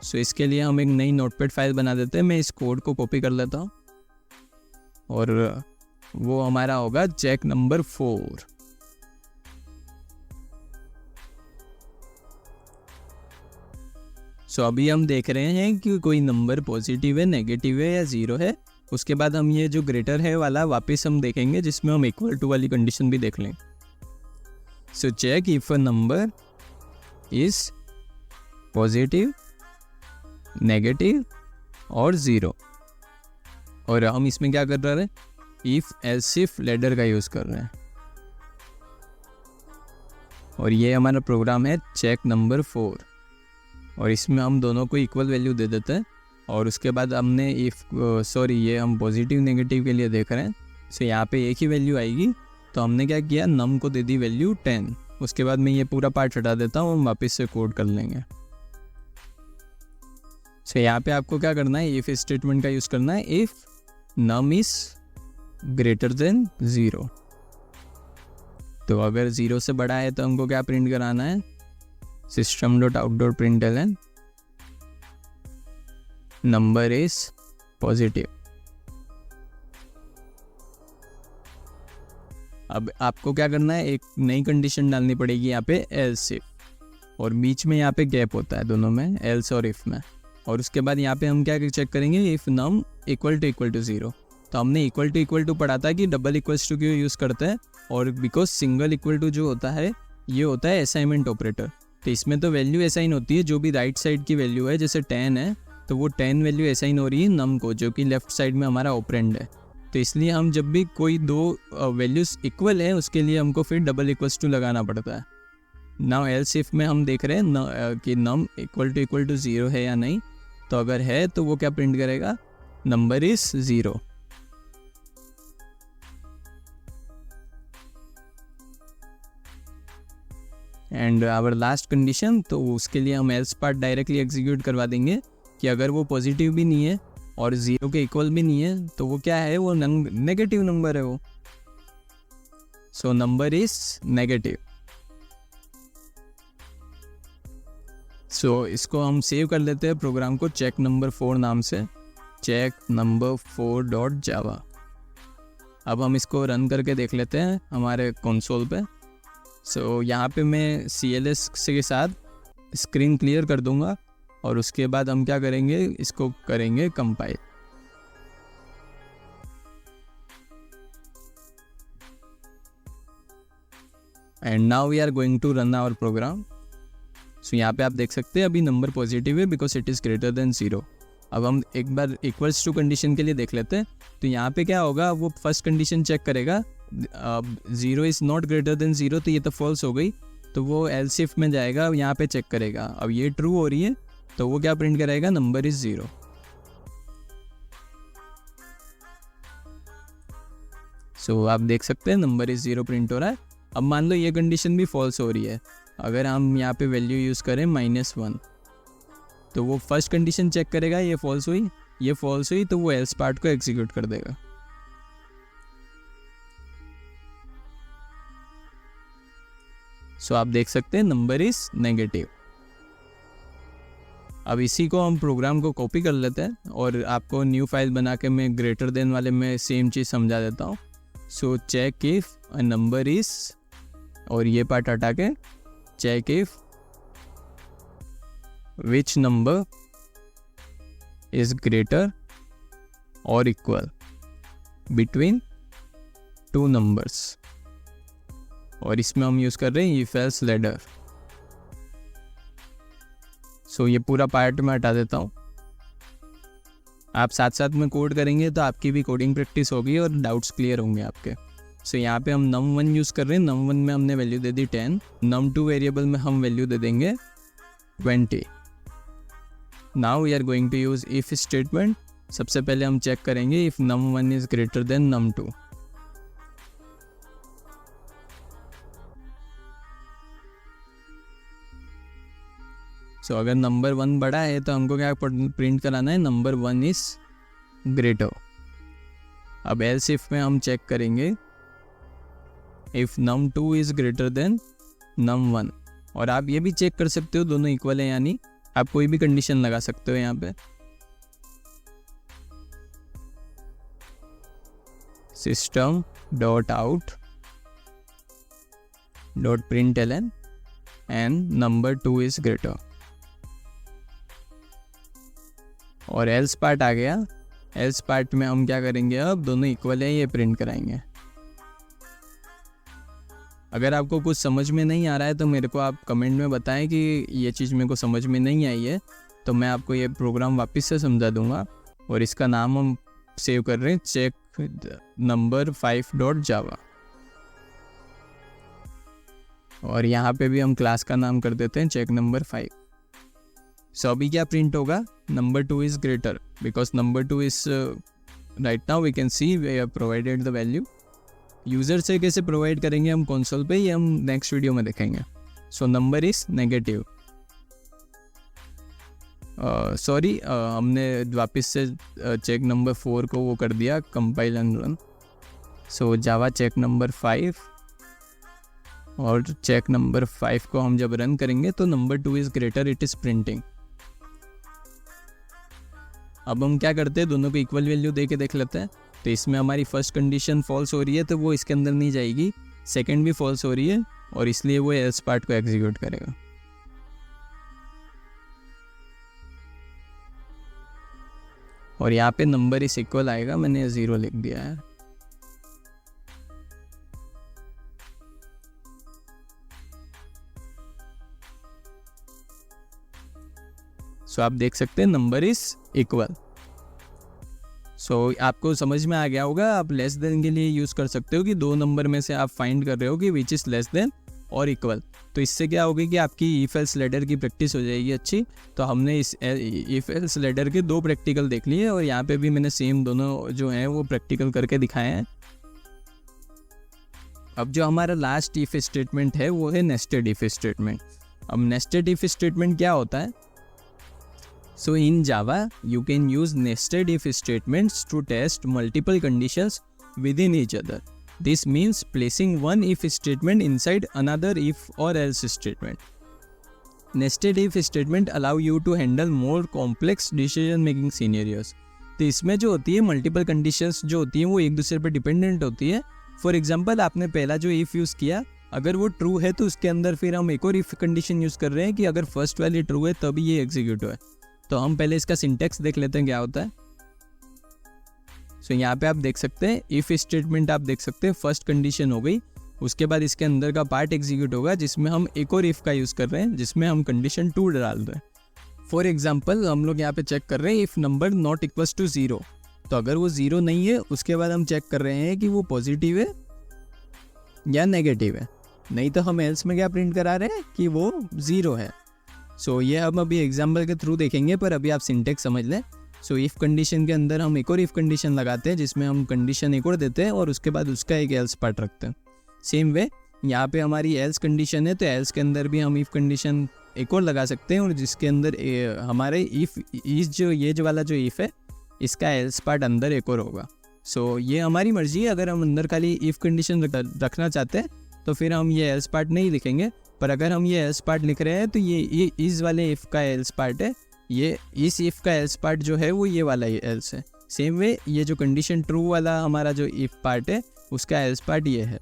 सो इसके लिए हम एक नई नोटपैड फाइल बना देते हैं। मैं इस कोड को कॉपी कर लेता हूँ और वो हमारा होगा चेक नंबर 4। सो अभी हम देख रहे हैं कि कोई नंबर पॉजिटिव है, नेगेटिव है या ज़ीरो है। उसके बाद हम ये जो ग्रेटर है वाला वापस हम देखेंगे जिसमें हम इक्वल टू वाली कंडीशन भी देख लें। So check if a number is positive, negative और ज़ीरो। और हम इसमें क्या कर रहे हैं, इफ एल्स इफ लैडर का यूज़ कर रहे हैं। और ये हमारा प्रोग्राम है चेक नंबर 4 और इसमें हम दोनों को इक्वल वैल्यू दे देते हैं। और उसके बाद हमने ये हम पॉजिटिव नेगेटिव के लिए देख रहे हैं। सो यहाँ पे एक ही वैल्यू आएगी, तो हमने क्या किया, नम को दे दी वैल्यू 10। उसके बाद मैं ये पूरा पार्ट हटा देता हूँ, हम वापस से कोड कर लेंगे। सो यहाँ पे आपको क्या करना है, इफ स्टेटमेंट का यूज़ करना है। If num is greater than 0, तो अगर 0 से बड़ा है तो हमको क्या प्रिंट कराना है, system.out.println नंबर इज पॉजिटिव। अब आपको क्या करना है, एक नई कंडीशन डालनी पड़ेगी यहाँ पे एल्स इफ, और बीच में यहाँ पे गैप होता है दोनों में, एल्स और इफ में। और उसके बाद यहाँ पे हम क्या चेक करेंगे, इफ नम इक्वल टू 0। तो हमने इक्वल टू पढ़ा था कि डबल इक्वल्स टू क्यों यूज़ करते हैं, और बिकॉज सिंगल इक्वल टू जो होता है ये होता है असाइनमेंट ऑपरेटर। तो इसमें तो वैल्यू असाइन होती है, जो भी राइट साइड की वैल्यू है, जैसे 10 है तो वो 10 वैल्यू असाइन हो रही है नम को, जो कि लेफ्ट साइड में हमारा ऑपरेंड है। तो इसलिए हम जब भी कोई दो वैल्यूज़ इक्वल है उसके लिए हमको फिर डबल इक्वल्स टू लगाना पड़ता है। नाउ एल्स इफ में हम देख रहे हैं कि नम इक्वल टू 0 है या नहीं। तो अगर है तो वो क्या प्रिंट करेगा, number is 0. And our last condition, तो उसके लिए हम एल्स पार्ट डायरेक्टली एग्जीक्यूट करवा देंगे कि अगर वो पॉजिटिव भी नहीं है और 0 के इक्वल भी नहीं है तो वो क्या है, वो नेगेटिव नंबर है वो. So number is negative. So इसको हम सेव कर लेते हैं प्रोग्राम को चेक नंबर 4 नाम से, चेक नंबर 4.java. अब हम इसको रन करके देख लेते हैं हमारे कंसोल पे. सो यहाँ पे मैं CLS के साथ स्क्रीन क्लियर कर दूंगा और उसके बाद हम क्या करेंगे, इसको करेंगे compile. And now we are going to run our program. So यहाँ पे आप देख सकते हैं अभी नंबर पॉजिटिव है because it is greater than 0. अब हम एक बार इक्वल्स टू कंडीशन के लिए देख लेते हैं. तो यहाँ पे क्या होगा, वो फर्स्ट कंडीशन चेक करेगा, 0 इज़ नॉट ग्रेटर देन 0, तो ये तो फॉल्स हो गई. तो वो एल्स इफ में जाएगा, यहाँ पे चेक करेगा. अब ये ट्रू हो रही है तो वो क्या प्रिंट कराएगा, नंबर इज़ 0. सो आप देख सकते हैं नंबर इज़ 0 प्रिंट हो रहा है. अब मान लो ये कंडीशन भी फॉल्स हो रही है. अगर हम यहाँ पे वैल्यू यूज़ करें -1, तो वो फर्स्ट कंडीशन चेक करेगा, ये फॉल्स हुई तो वो एल्स पार्ट को एग्जीक्यूट कर देगा. सो आप देख सकते हैं नंबर इज नेगेटिव. अब इसी को हम प्रोग्राम को कॉपी कर लेते हैं और आपको न्यू फाइल बना के मैं ग्रेटर देन वाले में सेम चीज़ समझा देता हूँ. So check if a number is, और ये पार्ट हटा के check if which number is greater और इक्वल बिटवीन 2 नंबर्स. और इसमें हम यूज़ कर रहे हैं इफ एल्स लैडर. सो ये पूरा पार्ट मैं हटा देता हूँ. आप साथ साथ में कोड करेंगे तो आपकी भी कोडिंग प्रैक्टिस होगी और डाउट्स क्लियर होंगे आपके. सो यहाँ पे हम num1 यूज़ कर रहे हैं. num1 में हमने वैल्यू दे दी 10. num2 वेरिएबल में हम वैल्यू दे देंगे 20. Now we are going to use if statement. सबसे पहले हम चेक करेंगे if num1 is greater than num2. सो अगर नंबर 1 बड़ा है तो हमको क्या प्रिंट कराना है, नंबर 1 इज ग्रेटर. अब एल्स इफ में हम चेक करेंगे if num2 is greater then num1. और आप ये भी चेक कर सकते हो दोनों इक्वल है, यानी आप कोई भी कंडीशन लगा सकते हो यहाँ पे. System dot out dot println and number 2 is greater. और एल्स पार्ट आ गया. एल्स पार्ट में हम क्या करेंगे, अब दोनों इक्वल है ये प्रिंट कराएंगे. अगर आपको कुछ समझ में नहीं आ रहा है तो मेरे को आप कमेंट में बताएं कि ये चीज़ मेरे को समझ में नहीं आई है, तो मैं आपको ये प्रोग्राम वापस से समझा दूंगा. और इसका नाम हम सेव कर रहे हैं चेक नंबर 5.java. और यहाँ पे भी हम क्लास का नाम कर देते हैं चेक नंबर 5. सो अभी क्या प्रिंट होगा, number 2 is greater because number 2 is right now we can see we have provided the value. User से कैसे प्रोवाइड करेंगे हम कंसोल पे, ये हम नेक्स्ट वीडियो में देखेंगे. So number is negative. Sorry, हमने वापस से चेक नंबर 4 को वो कर दिया compile and run. So Java check number 5, और चेक नंबर 5 को हम जब रन करेंगे तो number 2 is greater, it is printing. अब हम क्या करते हैं, दोनों को इक्वल वैल्यू दे के देख लेते हैं. तो इसमें हमारी फर्स्ट कंडीशन फॉल्स हो रही है तो वो इसके अंदर नहीं जाएगी. सेकंड भी फॉल्स हो रही है और इसलिए वो एल्स पार्ट को एग्जीक्यूट करेगा. और यहाँ पे नंबर इस इक्वल आएगा, मैंने 0 लिख दिया है. सो आप देख सकते हैं नंबर इज इक्वल. सो आपको समझ में आ गया होगा. आप लेस देन के लिए यूज़ कर सकते हो कि 2 नंबर में से आप फाइंड कर रहे हो कि विच इज़ लेस देन, और इक्वल। तो इससे क्या होगी कि आपकी इफ एल्स लैडर की प्रैक्टिस हो जाएगी अच्छी। तो हमने इस इफ एल्स लैडर के 2 प्रैक्टिकल देख लिए और यहाँ पे भी मैंने सेम दोनों जो हैं वो प्रैक्टिकल करके दिखाए हैं। अब जो हमारा लास्ट इफ स्टेटमेंट है वो है नेस्टेड इफ स्टेटमेंट। अब नेस्टेड इफ स्टेटमेंट क्या होता है? So in Java, you can use nested if statements to test multiple conditions within each other. This means placing one if statement inside another if or else statement. Nested if statement allow you to handle more complex decision making scenarios. तो इसमें जो होती है multiple conditions जो होती हैं वो एक दूसरे पर डिपेंडेंट होती है। फॉर एग्जांपल आपने पहला जो इफ़ यूज़ किया, अगर वो ट्रू है तो उसके अंदर फिर हम एक और इफ़ कंडीशन यूज़ कर रहे हैं कि अगर फर्स्ट वाली ट्रू है तभी ये एग्जीक्यूट है। तो हम पहले इसका सिंटेक्स देख लेते हैं क्या होता है। सो यहाँ पे आप देख सकते हैं इफ़ स्टेटमेंट, आप देख सकते हैं फर्स्ट कंडीशन हो गई, उसके बाद इसके अंदर का पार्ट एग्जीक्यूट होगा जिसमें हम एक और इफ़ का यूज़ कर रहे हैं जिसमें हम कंडीशन 2 डाल रहे हैं। फॉर एग्जाम्पल हम लोग यहाँ पे चेक कर रहे हैं if number not equals to 0। तो अगर वो 0 नहीं है उसके बाद हम चेक कर रहे हैं कि वो पॉजिटिव है या नेगेटिव है। नहीं तो हम एल्स में क्या प्रिंट करा रहे हैं कि वो 0 है। सो ये हम अभी एग्जाम्पल के थ्रू देखेंगे, पर अभी आप सिंटेक्स समझ लें। सो इफ़ कंडीशन के अंदर हम एक और इफ़ कंडीशन लगाते हैं जिसमें हम कंडीशन एक और देते हैं और उसके बाद उसका एक एल्स पार्ट रखते हैं। सेम वे यहाँ पे हमारी एल्स कंडीशन है तो एल्स के अंदर भी हम इफ़ कंडीशन एक और लगा सकते हैं और जिसके अंदर हमारे इफ़ इस जो ये जो वाला जो इफ़ है इसका एल्स पार्ट अंदर एक और होगा। सो ये हमारी मर्जी है, अगर हम अंदर खाली इफ़ कंडीशन रखना चाहते हैं तो फिर हम ये एल्स पार्ट नहीं लिखेंगे, पर अगर हम ये एल्स पार्ट लिख रहे हैं तो ये इस वाले इफ़ का एल्स पार्ट है, ये इस इफ़ का एल्स पार्ट जो है वो ये वाला एल्स है। सेम वे ये जो कंडीशन ट्रू वाला हमारा जो इफ़ पार्ट है उसका एल्स पार्ट ये है।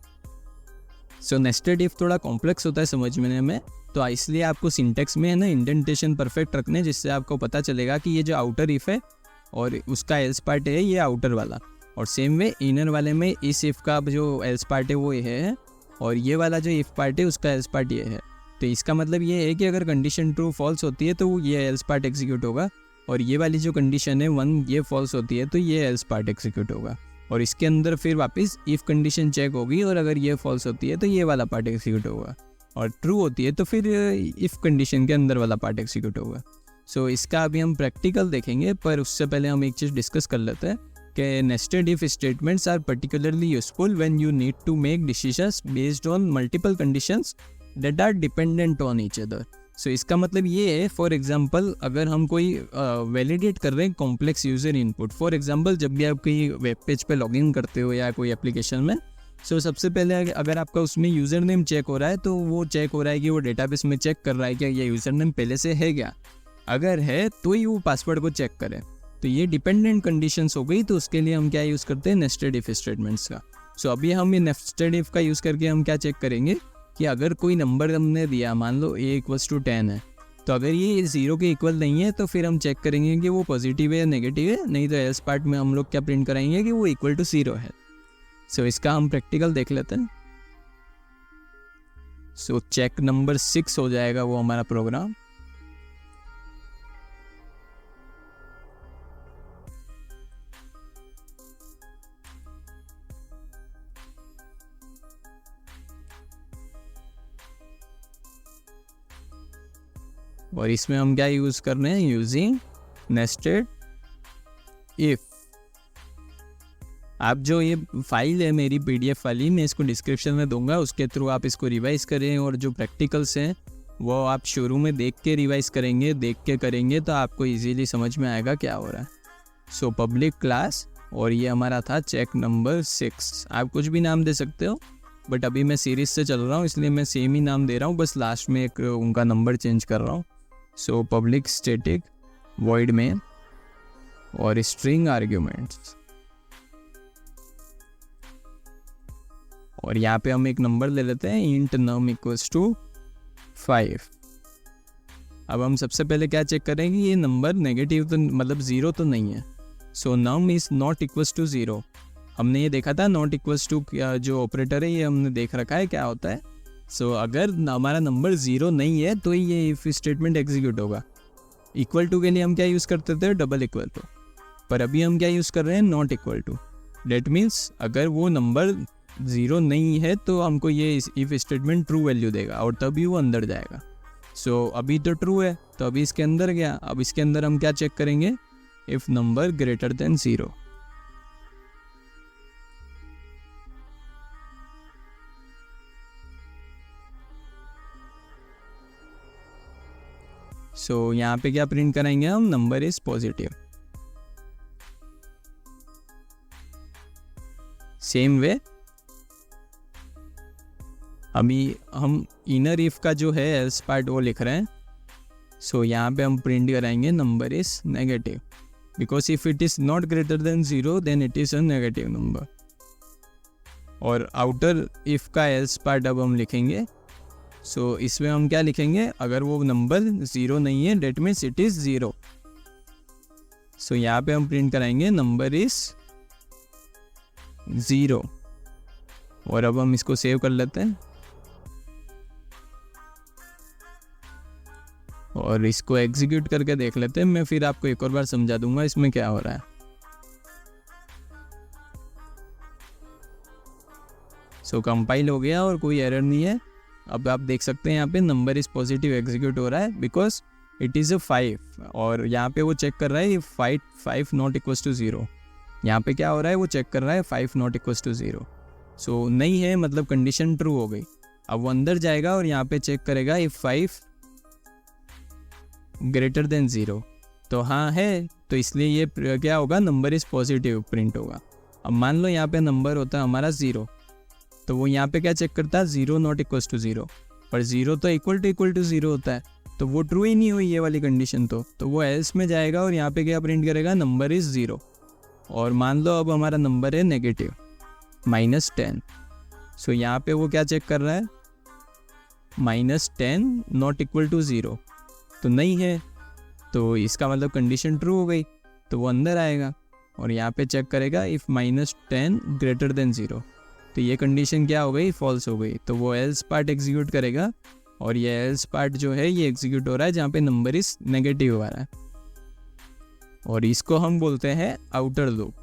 सो नेस्टेड इफ़ थोड़ा कॉम्प्लेक्स होता है समझने में, तो इसलिए आपको सिंटेक्स में है ना इंडेंटेशन परफेक्ट रखने, जिससे आपको पता चलेगा कि ये जो आउटर इफ़ है और उसका एल्स पार्ट है ये आउटर वाला, और सेम वे इनर वाले में इस इफ़ का जो एल्स पार्ट है वो ये है और ये वाला जो इफ़ पार्ट है उसका एल्स पार्ट ये है। तो इसका मतलब ये है कि अगर कंडीशन ट्रू फॉल्स होती है तो ये एल्स पार्ट एग्जीक्यूट होगा, और ये वाली जो कंडीशन है 1 ये फॉल्स होती है तो ये एल्स पार्ट एग्जीक्यूट होगा, और इसके अंदर फिर वापस इफ़ कंडीशन चेक होगी और अगर ये फॉल्स होती है तो ये वाला पार्ट एग्जीक्यूट होगा, और ट्रू होती है तो फिर इफ़ कंडीशन के अंदर वाला पार्ट एग्जीक्यूट होगा। सो इसका अभी हम प्रैक्टिकल देखेंगे, पर उससे पहले हम एक चीज़ डिस्कस कर लेते हैं कि nested if statements are particularly useful when you need to make decisions based on multiple conditions that are dependent on each other. So इसका मतलब ये है, फॉर एग्जांपल अगर हम कोई वैलिडेट कर रहे हैं complex user input, for example जब भी आप कोई वेब पेज पे लॉगिन करते हो या कोई एप्लीकेशन में, सो सबसे पहले अगर आपका उसमें यूज़र नेम चेक हो रहा है तो वो चेक हो रहा है कि वो डेटाबेस में चेक कर रहा है कि ये यूज़र नेम पहले से है क्या, अगर है तो ही वो पासवर्ड को चेक करें। तो ये डिपेंडेंट कंडीशंस हो गई, तो उसके लिए हम क्या यूज़ करते हैं नेस्टेड इफ स्टेटमेंट्स का। सो अभी हम ये नेस्टेड इफ का यूज़ करके हम क्या चेक करेंगे कि अगर कोई नंबर हमने दिया, मान लो a = 10 है, तो अगर ये 0 के इक्वल नहीं है तो फिर हम चेक करेंगे कि वो पॉजिटिव है या नेगेटिव है, नहीं तो एल्स पार्ट में हम लोग क्या प्रिंट कराएंगे कि वो इक्वल टू 0 है। सो इसका हम प्रैक्टिकल देख लेते हैं। सो चेक नंबर 6 हो जाएगा वो हमारा प्रोग्राम। और इसमें हम क्या यूज़ कर रहे हैं, यूजिंग नेस्टेड इफ। आप जो ये फाइल है मेरी PDF वाली, मैं इसको डिस्क्रिप्शन में दूंगा, उसके थ्रू आप इसको रिवाइज़ करें, और जो प्रैक्टिकल्स हैं वो आप शुरू में देख के रिवाइज़ करेंगे, देख के करेंगे तो आपको इजीली समझ में आएगा क्या हो रहा है। सो पब्लिक क्लास, और ये हमारा था चेक नंबर 6। आप कुछ भी नाम दे सकते हो, बट अभी मैं सीरीज़ से चल रहा हूँ इसलिए मैं सेम ही नाम दे रहा हूँ, बस लास्ट में एक उनका नंबर चेंज कर रहा हूँ। So public static void main और स्ट्रिंग आर्ग्यूमेंट्स, और यहाँ पे हम एक नंबर ले लेते हैं इंट num = 5। अब हम सबसे पहले क्या चेक करेंगे, ये नंबर नेगेटिव तो मतलब 0 तो नहीं है। So num is not equals to 0। हमने ये देखा था नॉट इक्वल्स टू जो ऑपरेटर है ये हमने देख रखा है क्या होता है। सो अगर हमारा नंबर 0 नहीं है तो ये इफ स्टेटमेंट एग्जीक्यूट होगा। इक्वल टू के लिए हम क्या यूज़ करते थे, डबल इक्वल टू, पर अभी हम क्या यूज़ कर रहे हैं, not equal to. That means अगर वो नंबर ज़ीरो नहीं है तो हमको ये इफ़ स्टेटमेंट ट्रू वैल्यू देगा और तभी वो अंदर जाएगा। सो अभी तो ट्रू है तो अभी इसके अंदर गया। अब इसके अंदर हम क्या चेक करेंगे, इफ़ नंबर ग्रेटर देन 0। सो यहाँ पे क्या प्रिंट कराएंगे हम, number is positive. Same way अभी हम इनर इफ का जो है एल्स पार्ट वो लिख रहे हैं। सो यहाँ पे हम प्रिंट कराएंगे number is negative, because if it is not greater than 0 then it is a negative number. और आउटर इफ का एल्स पार्ट अब हम लिखेंगे। सो इसमें हम क्या लिखेंगे, अगर वो नंबर 0 नहीं है डेट मीन्स इट इज 0। सो यहाँ पे हम प्रिंट कराएंगे नंबर इज 0। और अब हम इसको सेव कर लेते हैं और इसको एग्जीक्यूट करके देख लेते हैं। मैं फिर आपको एक और बार समझा दूंगा इसमें क्या हो रहा है। सो कंपाइल हो गया और कोई एरर नहीं है। अब आप देख सकते हैं यहाँ पे नंबर इज पॉजिटिव एग्जीक्यूट हो रहा है बिकॉज इट इज़ अ 5 और यहाँ पे वो चेक कर रहा है ये 5 नॉट इक्वल्स टू 0। यहाँ पे क्या हो रहा है, वो चेक कर रहा है 5 नॉट इक्वल्स टू 0। सो नहीं है मतलब कंडीशन ट्रू हो गई। अब वो अंदर जाएगा और यहाँ पे चेक करेगा इफ 5 ग्रेटर देन 0 तो हाँ है, तो इसलिए ये क्या होगा, नंबर इज पॉजिटिव प्रिंट होगा। अब मान लो यहाँ पे नंबर होता है हमारा 0 तो वो यहाँ पे क्या चेक करता है 0 नॉट इक्वल्स टू 0, पर 0 तो इक्वल टू 0 होता है तो वो ट्रू ही नहीं हुई ये वाली कंडीशन। तो वो एल्स में जाएगा और यहाँ पे क्या प्रिंट करेगा, नंबर इज 0। और मान लो अब हमारा नंबर है नेगेटिव -10। सो यहाँ पे वो क्या चेक कर रहा है, -10 नॉट इक्वल टू 0 तो नहीं है, तो इसका मतलब कंडीशन ट्रू हो गई तो वो अंदर आएगा और यहाँ पे चेक करेगा इफ़ -10 ग्रेटर देन 0 तो ये कंडीशन क्या हो गई, फॉल्स हो गई। तो वो एल्स पार्ट एग्जीक्यूट करेगा और ये एल्स पार्ट जो है ये एग्जीक्यूट हो रहा है जहाँ पे नंबर इज नेगेटिव आ रहा है और इसको हम बोलते हैं outer loop,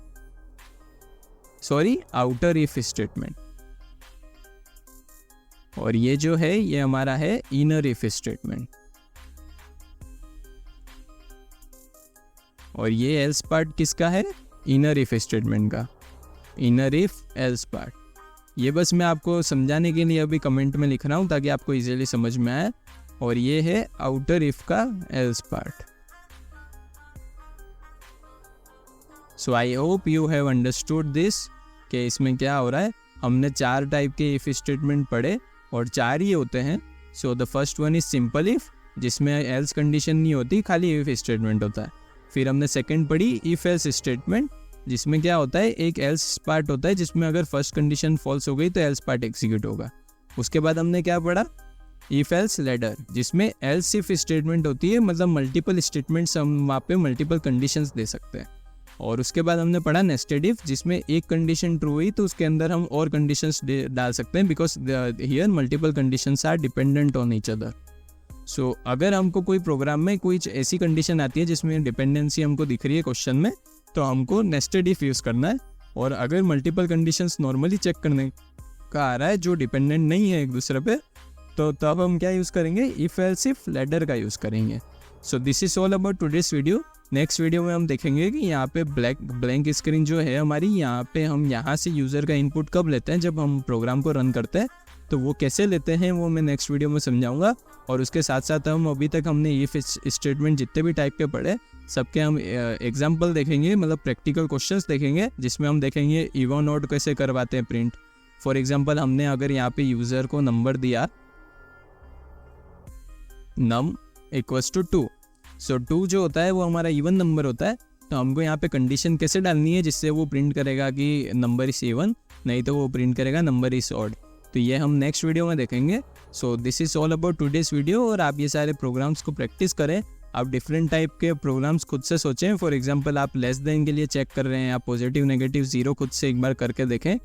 sorry outer if statement. और ये जो है ये हमारा है इनर इफ स्टेटमेंट। और ये एल्स पार्ट किसका है, इनर इफ स्टेटमेंट का, इनर इफ एल्स पार्ट। ये बस मैं आपको समझाने के लिए अभी कमेंट में लिख रहा हूँ ताकि आपको इजीली समझ में आए। और ये है आउटर इफ का else part. So I hope you have understood this कि इसमें क्या हो रहा है। हमने 4 टाइप के इफ स्टेटमेंट पढ़े और 4 ही होते हैं। So the first one is simple if, जिसमें एल्स कंडीशन नहीं होती, खाली इफ स्टेटमेंट होता है। फिर हमने सेकंड पढ़ी इफ एल्स स्टेटमेंट, जिसमें क्या होता है, एक एल्स पार्ट होता है जिसमें अगर फर्स्ट कंडीशन फॉल्स हो गई तो एल्स पार्ट एग्जीक्यूट होगा। उसके बाद हमने क्या पढ़ा, इफ एल्स लैडर, जिसमें एल्स इफ स्टेटमेंट होती है, मतलब मल्टीपल स्टेटमेंट्स हम वहाँ पे मल्टीपल कंडीशंस दे सकते हैं। और उसके बाद हमने पढ़ा नेस्टेड इफ, जिसमें एक कंडीशन ट्रू हुई तो उसके अंदर हम और कंडीशंस डाल सकते हैं because here multiple conditions are dependent on each other. So अगर हमको कोई प्रोग्राम में कोई ऐसी कंडीशन आती है जिसमें डिपेंडेंसी हमको दिख रही है क्वेश्चन में, तो हमको नेस्टेड इफ यूज़ करना है। और अगर मल्टीपल कंडीशंस नॉर्मली चेक करने का आ रहा है जो डिपेंडेंट नहीं है एक दूसरे पे, तो तब हम क्या यूज़ करेंगे, इफ एल्स इफ लैडर का यूज़ करेंगे। सो this is all about today's video. Next video में हम देखेंगे कि यहाँ पे ब्लैंक स्क्रीन जो है हमारी, यहाँ पे हम यहाँ से यूज़र का इनपुट कब लेते हैं, जब हम प्रोग्राम को रन करते हैं, तो वो कैसे लेते हैं वो मैं नेक्स्ट वीडियो में समझाऊंगा। और उसके साथ साथ हम अभी तक हमने इफ स्टेटमेंट जितने भी टाइप के पढ़े सबके हम एग्जाम्पल देखेंगे, मतलब प्रैक्टिकल क्वेश्चंस देखेंगे, जिसमें हम देखेंगे इवन ऑड कैसे करवाते हैं प्रिंट। फॉर एग्जांपल हमने अगर यहाँ पे यूज़र को नंबर दिया num इक्वल्स टू 2, सो 2 जो होता है वो हमारा इवन नंबर होता है, तो हमको यहाँ पे कंडीशन कैसे डालनी है जिससे वो प्रिंट करेगा कि नंबर इज इवन, नहीं तो वो प्रिंट करेगा नंबर इज ऑड। तो ये हम नेक्स्ट वीडियो में देखेंगे। So this is all about today's video. और आप ये सारे प्रोग्राम्स को प्रैक्टिस करें, आप डिफरेंट टाइप के प्रोग्राम्स खुद से सोचें। फॉर एग्जांपल आप लेस देन के लिए चेक कर रहे हैं, आप पॉजिटिव नेगेटिव ज़ीरो खुद से एक बार करके देखें।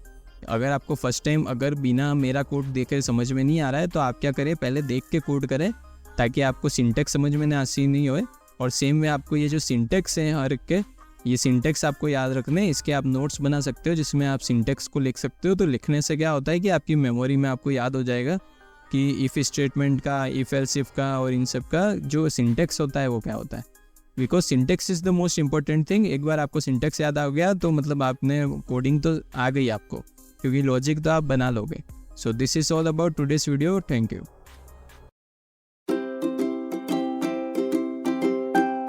अगर आपको फर्स्ट टाइम अगर बिना मेरा कोड देखे समझ में नहीं आ रहा है तो आप क्या करें, पहले देख के कोड करें ताकि आपको सिंटेक्स समझ में आसानी नहीं होए। और सेम वे आपको ये जो सिंटेक्स है हर के, ये सिंटेक्स आपको याद रखने, इसके आप नोट्स बना सकते हो जिसमें आप सिंटेक्स को लिख सकते हो। तो लिखने से क्या होता है कि आपकी मेमोरी में आपको याद हो जाएगा कि इफ़ स्टेटमेंट का, इफ़ एल्स इफ का और इन सब का जो सिंटेक्स होता है वो क्या होता है। Because syntax is the most important thing. एक बार आपको सिंटेक्स याद आ गया तो मतलब आपने कोडिंग तो आ गई आपको, क्योंकि लॉजिक तो आप बना लोगे। So this is all about today's video. Thank you.